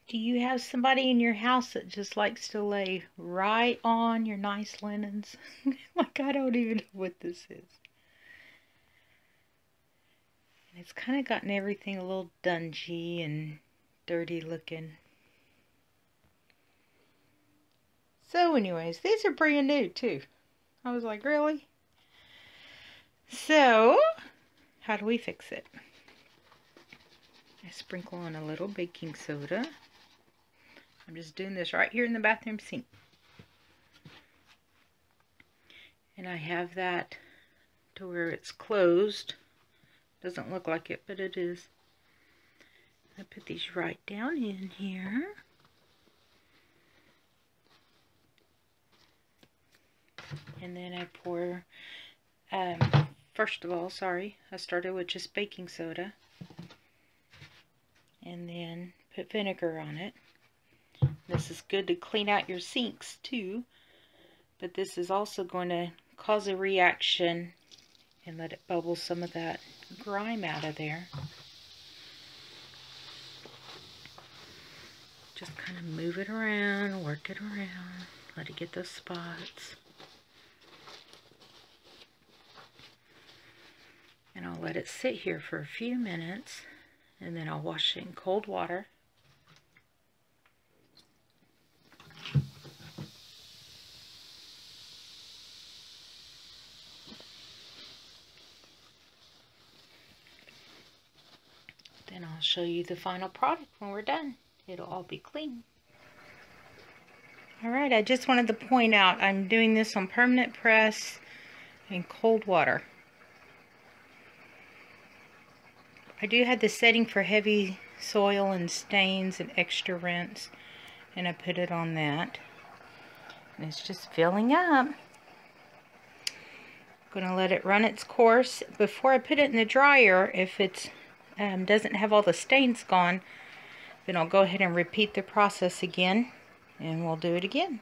Do you have somebody in your house that just likes to lay right on your nice linens? Like, I don't even know what this is. And it's kind of gotten everything a little dingy and dirty looking. So anyways, these are brand new too. I was like, really? So, how do we fix it? I sprinkle on a little baking soda. I'm just doing this right here in the bathroom sink. And I have that to where it's closed. Doesn't look like it, but it is. I put these right down in here. And then I pour, first of all, I started with just baking soda. And then put vinegar on it. This is good to clean out your sinks too, but this is also going to cause a reaction and let it bubble some of that grime out of there. Just kind of move it around, work it around, let it get those spots. And I'll let it sit here for a few minutes, and then I'll wash it in cold water. Then I'll show you the final product when we're done. It'll all be clean. Alright, I just wanted to point out I'm doing this on permanent press in cold water. I do have the setting for heavy soil and stains and extra rinse, and I put it on that. And it's just filling up. I'm going to let it run its course. Before I put it in the dryer, if it doesn't have all the stains gone, then I'll go ahead and repeat the process again, and we'll do it again.